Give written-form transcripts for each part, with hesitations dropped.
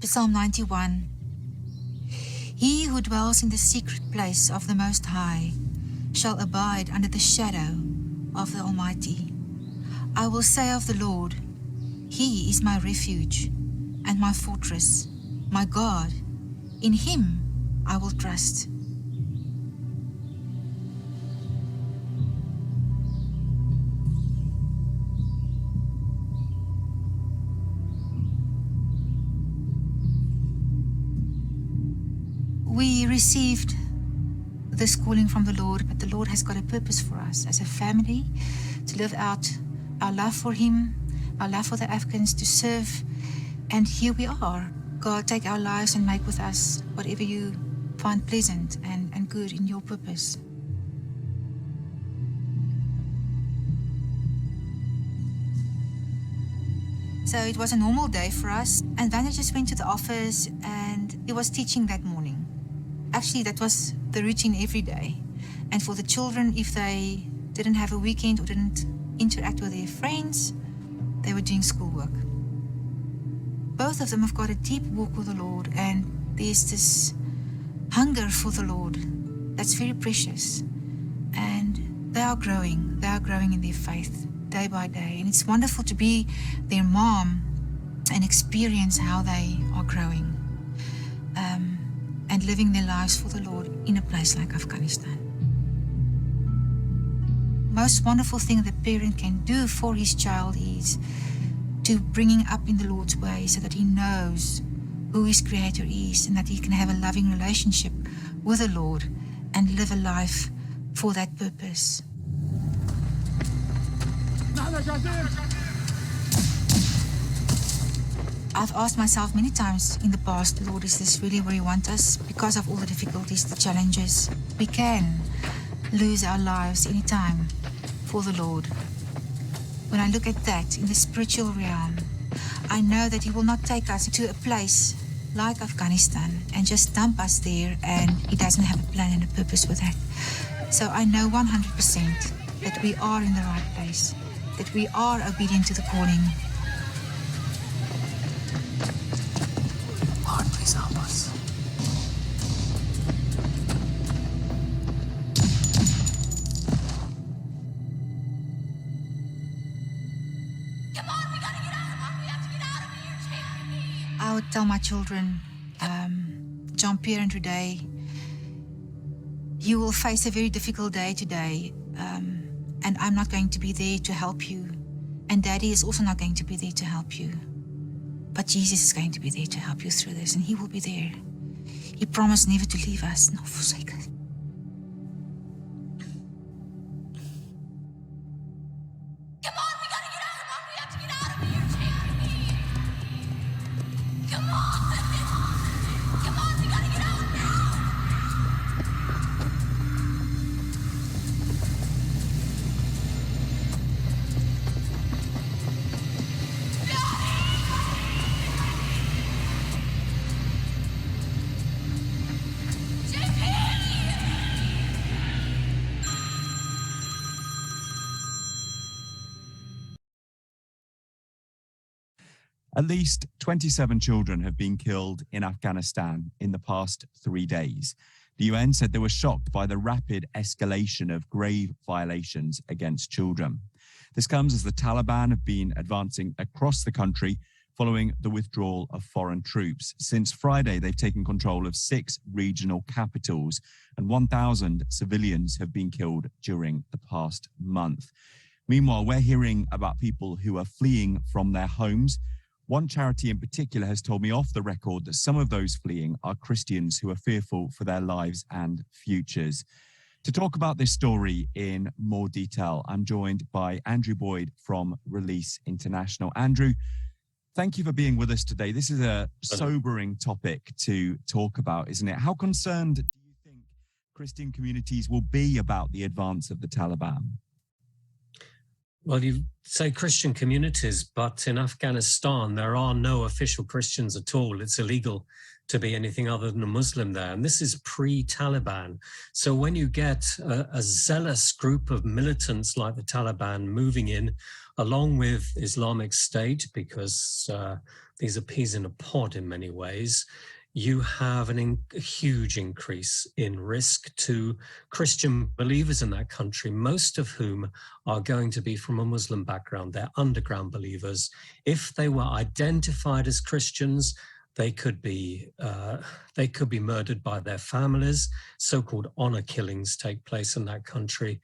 Psalm 91. He who dwells in the secret place of the Most High shall abide under the shadow of the Almighty. I will say of the Lord, He is my refuge and my fortress, my God. In Him I will trust. We received this calling from the Lord, but the Lord has got a purpose for us as a family to live out our love for Him, our love for the Afghans, to serve. And here we are. God, take our lives and make with us whatever you find pleasant and good in your purpose. So it was a normal day for us, and then I just went to the office and it was teaching that morning. Actually, that was the routine every day. And for the children, if they didn't have a weekend or didn't interact with their friends, they were doing schoolwork. Both of them have got a deep walk with the Lord, and there's this hunger for the Lord that's very precious. And they are growing in their faith day by day. And it's wonderful to be their mom and experience how they are growing. And living their lives for the Lord in a place like Afghanistan. Most wonderful thing the parent can do for his child is to bring him up in the Lord's way so that he knows who his Creator is and that he can have a loving relationship with the Lord and live a life for that purpose. I've asked myself many times in the past, Lord, is this really where you want us? Because of all the difficulties, the challenges, we can lose our lives anytime for the Lord. When I look at that in the spiritual realm, I know that He will not take us to a place like Afghanistan and just dump us there, and He doesn't have a plan and a purpose with that. So I know 100% that we are in the right place, that we are obedient to the calling. Lord, please help us. Come on, we gotta get out of here. We have to get out of here. Take me. I would tell my children, Jean-Pierre and today, you will face a very difficult day today, and I'm not going to be there to help you. And Daddy is also not going to be there to help you. But Jesus is going to be there to help you through this, and He will be there. He promised never to leave us nor forsake us. Come on, we gotta get out of here. We have to get out of here. Take me. Come on. Come on, we gotta get out now. At least 27 children have been killed in Afghanistan in the past 3 days. The UN said they were shocked by the rapid escalation of grave violations against children. This comes as the Taliban have been advancing across the country following the withdrawal of foreign troops. Since Friday, they've taken control of 6 regional capitals, and 1,000 civilians have been killed during the past month. Meanwhile, we're hearing about people who are fleeing from their homes. One charity in particular has told me off the record that some of those fleeing are Christians who are fearful for their lives and futures. To talk about this story in more detail, I'm joined by Andrew Boyd from Release International. Andrew, thank you for being with us today. This is a sobering topic to talk about, isn't it? How concerned do you think Christian communities will be about the advance of the Taliban? Well, you say Christian communities, but in Afghanistan, there are no official Christians at all. It's illegal to be anything other than a Muslim there. And this is pre-Taliban. So when you get a zealous group of militants like the Taliban moving in along with Islamic State, because these are peas in a pod in many ways, you have a huge increase in risk to Christian believers in that country, most of whom are going to be from a Muslim background. They're underground believers. If they were identified as Christians, they could be murdered by their families. So-called honor killings take place in that country.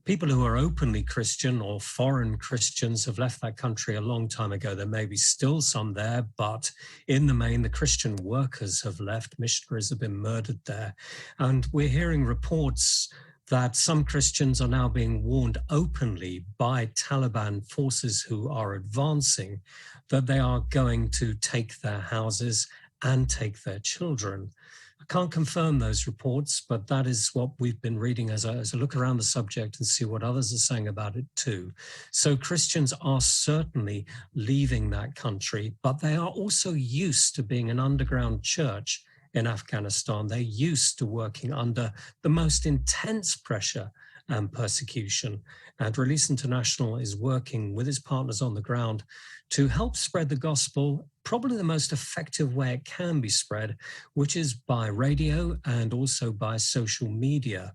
People who are openly Christian or foreign Christians have left that country a long time ago. There may be still some there, but in the main, the Christian workers have left. Missionaries have been murdered there. And we're hearing reports that some Christians are now being warned openly by Taliban forces who are advancing that they are going to take their houses and take their children. I can't confirm those reports, but that is what we've been reading as I look around the subject and see what others are saying about it too. So Christians are certainly leaving that country, but they are also used to being an underground church in Afghanistan. They're used to working under the most intense pressure and persecution. And Release International is working with its partners on the ground to help spread the gospel, probably the most effective way it can be spread, which is by radio and also by social media.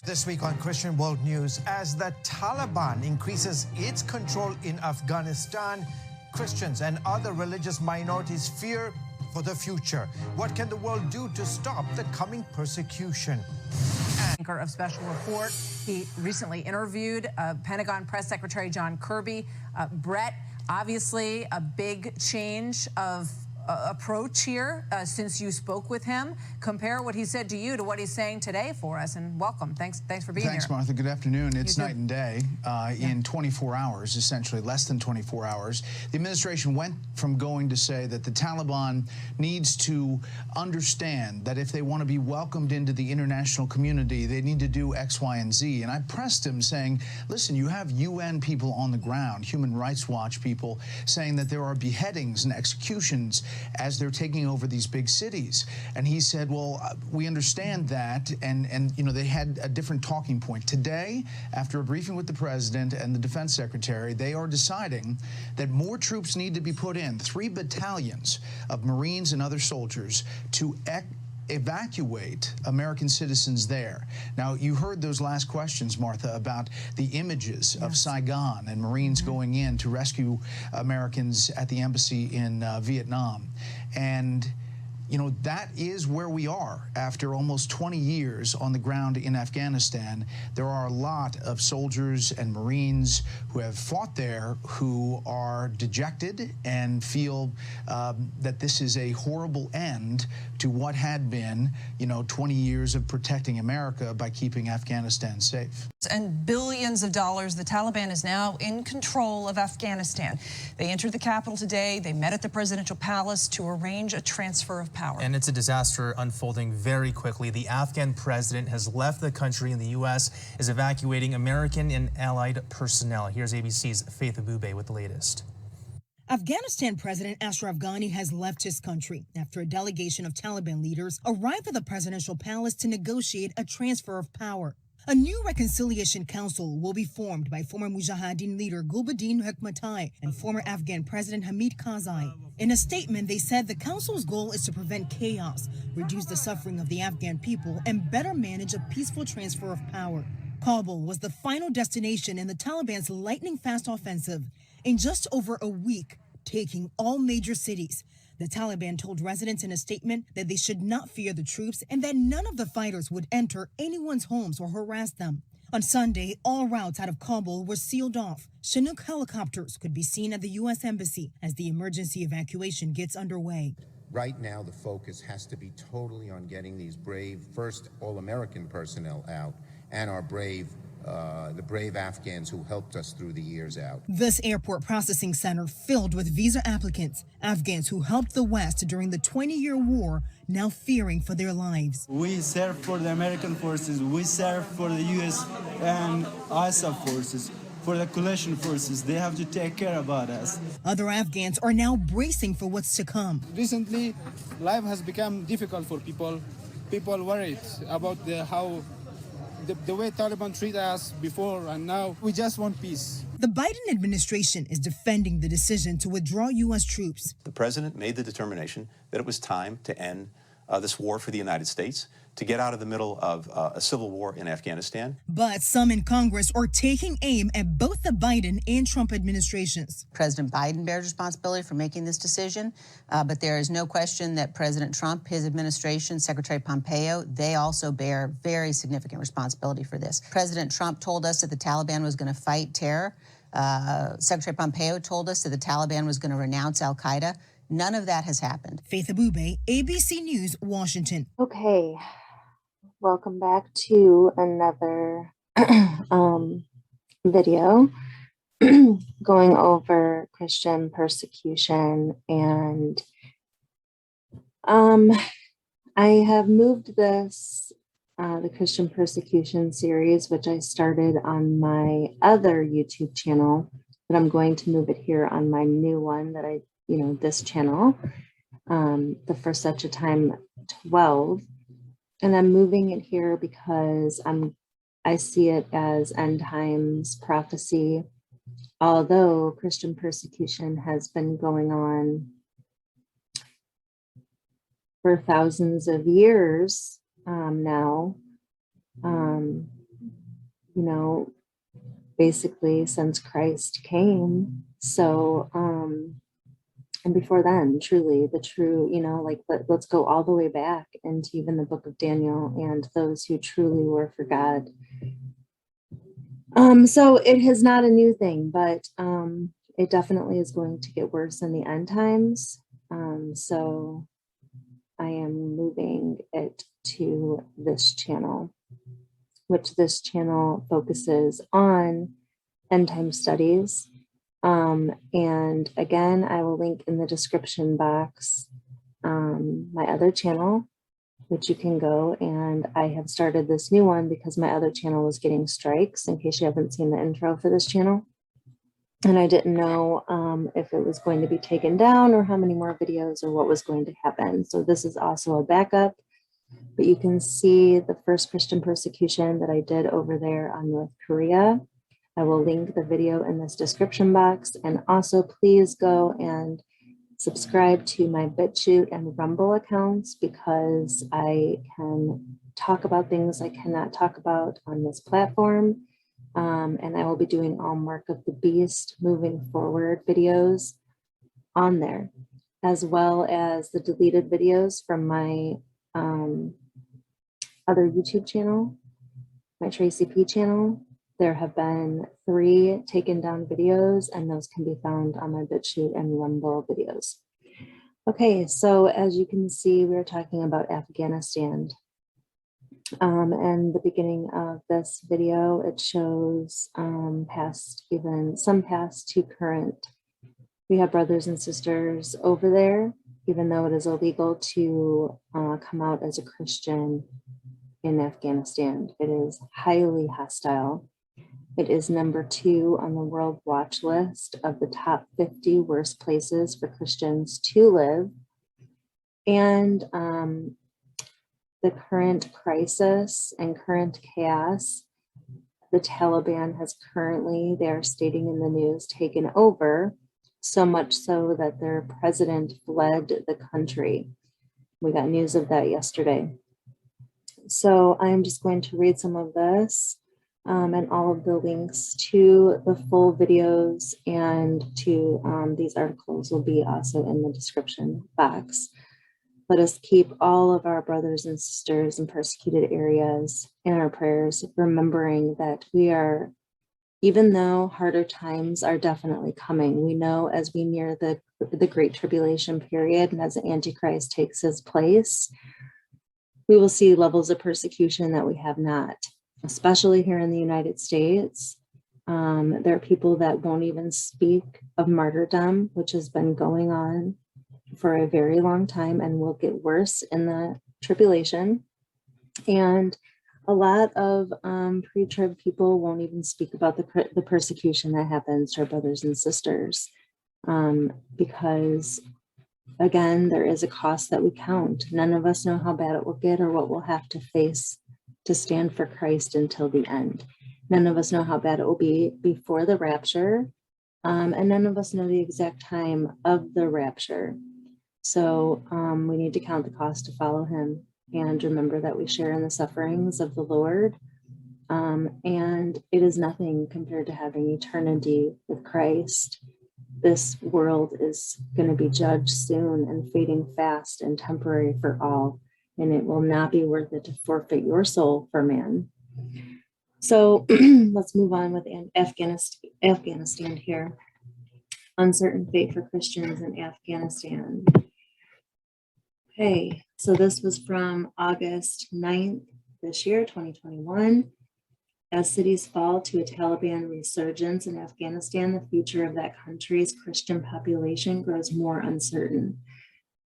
This week on Christian World News, as the Taliban increases its control in Afghanistan, Christians and other religious minorities fear for the future. What can the world do to stop the coming persecution? Anchor of Special Report. He recently interviewed Pentagon Press Secretary John Kirby. Brett, obviously a big change of approach here since you spoke with him. Compare what he said to you to what he's saying today for us, and welcome. Thanks for being here. Thanks, Martha. Good afternoon. It's night and day. In 24 hours, essentially less than 24 hours, the administration went from going to say that the Taliban needs to understand that if they want to be welcomed into the international community, they need to do X, Y, and Z. And I pressed him saying, listen, you have UN people on the ground, Human Rights Watch people, saying that there are beheadings and executions as they're taking over these big cities. And he said, well, we understand that, and you know, they had a different talking point. Today, after a briefing with the president and the defense secretary, they are deciding that more troops need to be put in, 3 battalions of Marines and other soldiers to evacuate American citizens there. Now, you heard those last questions, Martha, about the images of Saigon and Marines going in to rescue Americans at the embassy in Vietnam. And you know, that is where we are after almost 20 years on the ground in Afghanistan. There are a lot of soldiers and Marines who have fought there who are dejected and feel that this is a horrible end to what had been, you know, 20 years of protecting America by keeping Afghanistan safe. And billions of dollars. The Taliban is now in control of Afghanistan. They entered the capital today. They met at the presidential palace to arrange a transfer of power. And it's a disaster unfolding very quickly. The Afghan president has left the country, and the U.S. is evacuating American and allied personnel. Here's ABC's Faith Abube with the latest. Afghanistan President Ashraf Ghani has left his country after a delegation of Taliban leaders arrived at the presidential palace to negotiate a transfer of power. A new reconciliation council will be formed by former Mujahideen leader Gulbuddin Hekmatyar and former Afghan President Hamid Karzai. In a statement, they said the council's goal is to prevent chaos, reduce the suffering of the Afghan people, and better manage a peaceful transfer of power. Kabul was the final destination in the Taliban's lightning-fast offensive. In just over a week, taking all major cities, the Taliban told residents in a statement that they should not fear the troops and that none of the fighters would enter anyone's homes or harass them. On Sunday, all routes out of Kabul were sealed off. Chinook helicopters could be seen at the U.S. Embassy as the emergency evacuation gets underway. Right now, the focus has to be totally on getting these brave, first all-American personnel out, and our the brave Afghans who helped us through the years out. This airport processing center filled with visa applicants, Afghans who helped the West during the 20-year war, now fearing for their lives. We serve for the American forces, we serve for the U.S. and ISAF forces, for the coalition forces. They have to take care about us. Other Afghans are now bracing for what's to come. Recently, life has become difficult for people. People worried about how the way Taliban treat us before and now, we just want peace. The Biden administration is defending the decision to withdraw U.S. troops. The president made the determination that it was time to end this war for the United States, to get out of the middle of a civil war in Afghanistan. But some in Congress are taking aim at both the Biden and Trump administrations. President Biden bears responsibility for making this decision, but there is no question that President Trump, his administration, Secretary Pompeo, they also bear very significant responsibility for this. President Trump told us that the Taliban was going to fight terror. Secretary Pompeo told us that the Taliban was going to renounce al-Qaeda. None of that has happened. Faith Abube, ABC News, Washington. Okay, welcome back to another video going over Christian persecution, and I have moved this, the Christian persecution series, which I started on my other YouTube channel, but I'm going to move it here on my new one that this channel, the For Such a Time 12, and I'm moving it here because I see it as end times prophecy. Although Christian persecution has been going on for thousands of years now, basically since Christ came. So, and before then, truly, let's go all the way back into even the book of Daniel and those who truly were for God. So it is not a new thing, but it definitely is going to get worse in the end times. So I am moving it to this channel, which this channel focuses on end time studies. And again, I will link in the description box my other channel, which you can go, and I have started this new one because my other channel was getting strikes, in case you haven't seen the intro for this channel. And I didn't know if it was going to be taken down or how many more videos or what was going to happen. So this is also a backup, but you can see the first Christian persecution that I did over there on North Korea. I will link the video in this description box, and also please go and subscribe to my BitChute and Rumble accounts, because I can talk about things I cannot talk about on this platform. And I will be doing all Mark of the Beast moving forward videos on there, as well as the deleted videos from my other YouTube channel, my Tracy P channel. There have been 3 taken down videos, and those can be found on my BitChute and Rumble videos. Okay, so as you can see, we're talking about Afghanistan. And the beginning of this video, it shows past to current. We have brothers and sisters over there, even though it is illegal to come out as a Christian in Afghanistan. It is highly hostile. It is number 2 on the World Watch list of the top 50 worst places for Christians to live. And the current crisis and current chaos, the Taliban has currently, they are stating in the news, taken over, so much so that their president fled the country. We got news of that yesterday. So I'm just going to read some of this. And all of the links to the full videos and to these articles will be also in the description box. Let us keep all of our brothers and sisters in persecuted areas in our prayers, remembering that we are, even though harder times are definitely coming, we know as we near the Great Tribulation period and as the Antichrist takes his place, we will see levels of persecution that we have not. Especially here in the United States. There are people that won't even speak of martyrdom, which has been going on for a very long time and will get worse in the tribulation. And a lot of pre-trib people won't even speak about the persecution that happens to our brothers and sisters, because again, there is a cost that we count. None of us know how bad it will get or what we'll have to face to stand for Christ until the end. None of us know how bad it will be before the rapture, and none of us know the exact time of the rapture. So we need to count the cost to follow him and remember that we share in the sufferings of the Lord. And it is nothing compared to having eternity with Christ. This world is going to be judged soon and fading fast and temporary for all. And it will not be worth it to forfeit your soul for man. So let's move on with Afghanistan here. Uncertain fate for Christians in Afghanistan. Okay, so this was from August 9th this year, 2021. As cities fall to a Taliban resurgence in Afghanistan, the future of that country's Christian population grows more uncertain.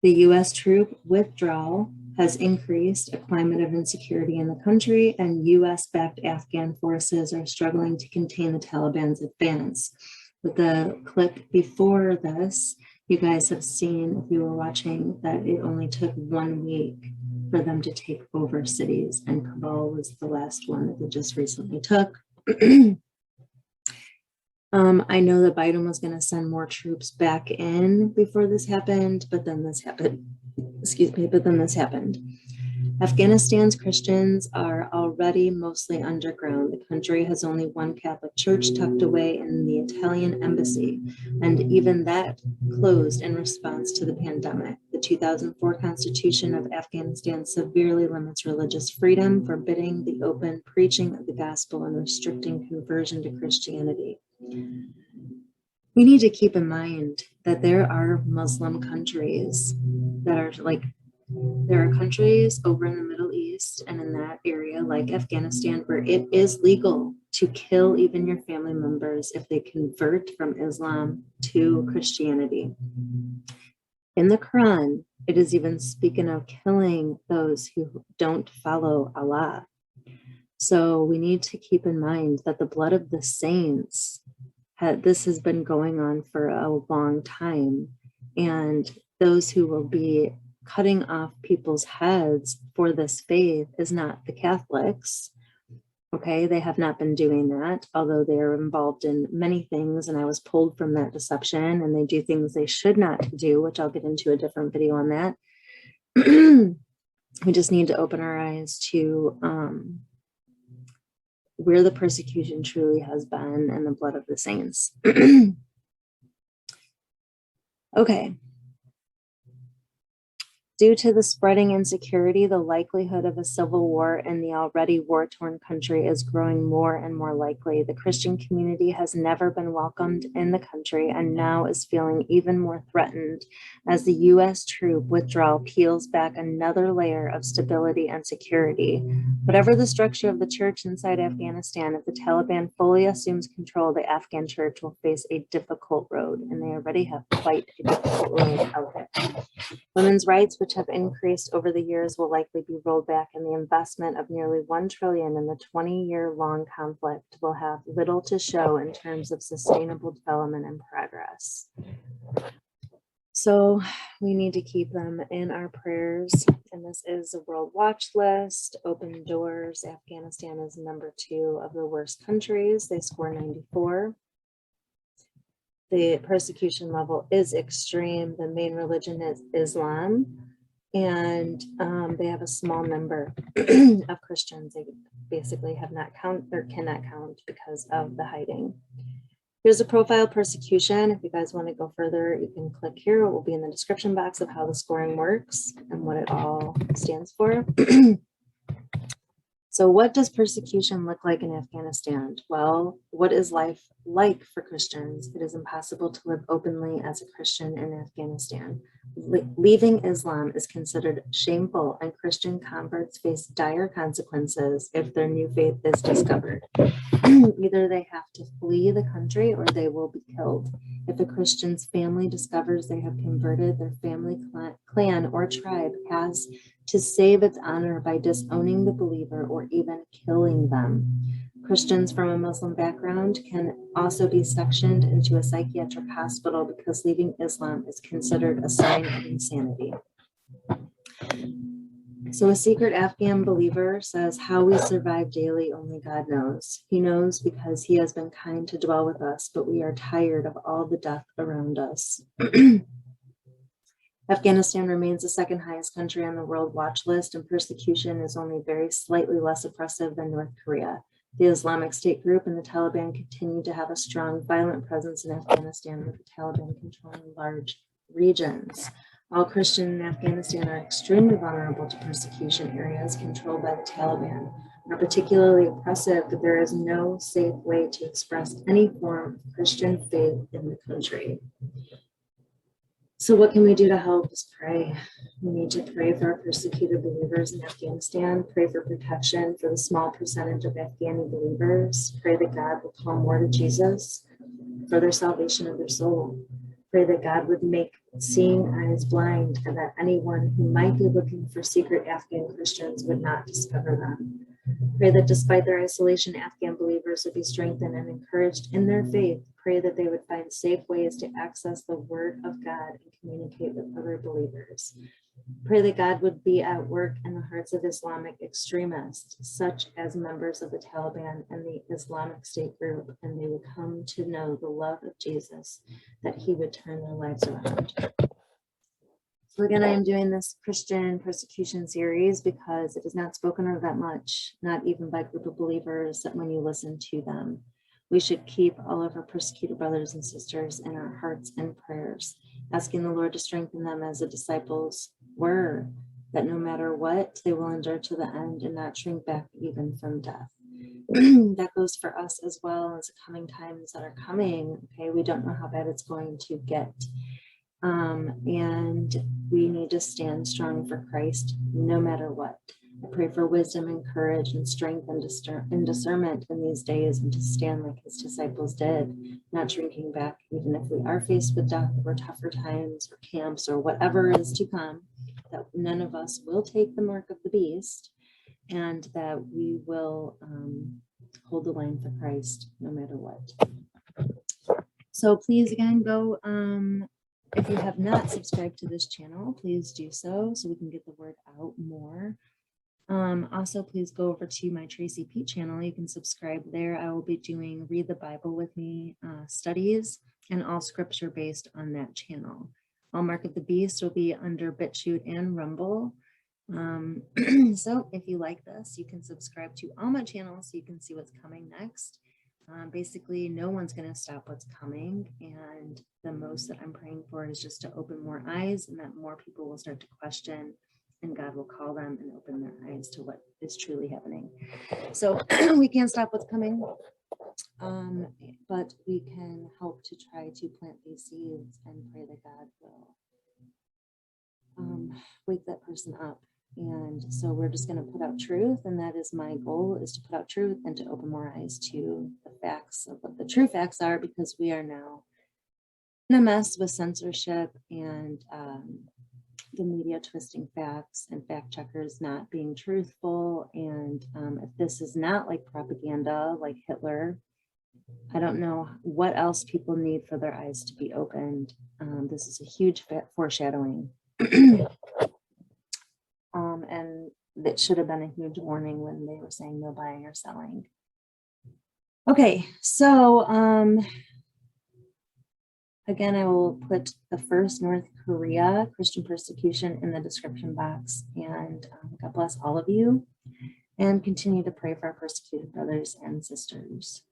The U.S. troop withdrawal has increased a climate of insecurity in the country, and U.S.-backed Afghan forces are struggling to contain the Taliban's advance. With the clip before this, you guys have seen, if you were watching, that it only took 1 week for them to take over cities, and Kabul was the last one that they just recently took. I know that Biden was going to send more troops back in before this happened, but then this happened. Afghanistan's Christians are already mostly underground. The country has only one Catholic church tucked away in the Italian embassy, and even that closed in response to the pandemic. The 2004 Constitution of Afghanistan severely limits religious freedom, forbidding the open preaching of the gospel and restricting conversion to Christianity. We need to keep in mind that there are Muslim countries that are there are countries over in the Middle East and in that area like Afghanistan where it is legal to kill even your family members if they convert from Islam to Christianity. In the Quran, it is even speaking of killing those who don't follow Allah. So we need to keep in mind that the blood of the saints, this has been going on for a long time, and those who will be cutting off people's heads for this faith is not the Catholics. Okay, they have not been doing that, although they are involved in many things, and I was pulled from that deception, and they do things they should not do, which I'll get into a different video on that. We just need to open our eyes to where the persecution truly has been and the blood of the saints. Okay. Due to the spreading insecurity, the likelihood of a civil war in the already war-torn country is growing more and more likely. The Christian community has never been welcomed in the country and now is feeling even more threatened as the U.S. troop withdrawal peels back another layer of stability and security. Whatever the structure of the church inside Afghanistan, if the Taliban fully assumes control, the Afghan church will face a difficult road, and they already have quite a difficult road out there. Women's rights, which have increased over the years, will likely be rolled back, and the investment of nearly $1 trillion in the 20-year-long conflict will have little to show in terms of sustainable development and progress. So we need to keep them in our prayers, and this is a world watch list. Open Doors, Afghanistan is number 2 of the worst countries. They score 94. The persecution level is extreme. The main religion is Islam, and they have a small number of Christians. They basically have not count or cannot count because of the hiding. Here's a profile persecution. If you guys want to go further, you can click here. It will be in the description box of how the scoring works and what it all stands for. So what does persecution look like in Afghanistan? Well, what is life like for Christians? It is impossible to live openly as a Christian in Afghanistan. Leaving Islam is considered shameful, and Christian converts face dire consequences if their new faith is discovered. Either they have to flee the country or they will be killed. If a Christian's family discovers they have converted, their family, clan, or tribe has to save its honor by disowning the believer or even killing them. Christians from a Muslim background can also be sectioned into a psychiatric hospital because leaving Islam is considered a sign of insanity. So a secret Afghan believer says, how we survive daily, only God knows. He knows because he has been kind to dwell with us, but we are tired of all the death around us. Afghanistan remains the second highest country on the world watch list, and persecution is only very slightly less oppressive than North Korea. The Islamic State group and the Taliban continue to have a strong, violent presence in Afghanistan, with the Taliban controlling large regions. All Christians in Afghanistan are extremely vulnerable to persecution. Areas controlled by the Taliban are particularly oppressive, but there is no safe way to express any form of Christian faith in the country. So what can we do to help? Is pray. We need to pray for our persecuted believers in Afghanistan, pray for protection for the small percentage of Afghani believers, pray that God will call more to Jesus for their salvation of their soul. Pray that God would make seeing eyes blind, and that anyone who might be looking for secret Afghan Christians would not discover them. Pray that despite their isolation, Afghan believers would be strengthened and encouraged in their faith. Pray that they would find safe ways to access the Word of God and communicate with other believers. Pray that God would be at work in the hearts of Islamic extremists, such as members of the Taliban and the Islamic State group, and they would come to know the love of Jesus, that he would turn their lives around. So again, I am doing this Christian persecution series because it is not spoken of that much, not even by a group of believers, that when you listen to them. We should keep all of our persecuted brothers and sisters in our hearts and prayers, asking the Lord to strengthen them as the disciples were, that no matter what, they will endure to the end and not shrink back even from death. That goes for us as well as the coming times that are coming. Okay, we don't know how bad it's going to get. And we need to stand strong for Christ no matter what. I pray for wisdom and courage and strength and discernment in these days, and to stand like his disciples did, not shrinking back, even if we are faced with death or tougher times or camps or whatever is to come, that none of us will take the mark of the beast, and that we will hold the line for Christ no matter what. So please, again, go, if you have not subscribed to this channel, please do so we can get the word out more. Also, please go over to my Tracy Pete channel. You can subscribe there. I will be doing Read the Bible with Me studies, and all scripture based on that channel. All Mark of the Beast will be under BitChute and Rumble. So if you like this, you can subscribe to all my channels so you can see what's coming next. Basically, no one's going to stop what's coming, and the most that I'm praying for is just to open more eyes, and that more people will start to question, and God will call them and open their eyes to what is truly happening. So we can't stop what's coming, but we can help to try to plant these seeds and pray that God will wake that person up. And so we're just going to put out truth, and that is my goal, is to put out truth and to open more eyes to the facts of what the true facts are, because we are now in a mess with censorship and the media twisting facts and fact checkers not being truthful. And if this is not like propaganda like Hitler, I don't know what else people need for their eyes to be opened. This is a huge foreshadowing. And that should have been a huge warning when they were saying no buying or selling. Okay, so again, I will put the first North Korea Christian persecution in the description box. And God bless all of you, and continue to pray for our persecuted brothers and sisters.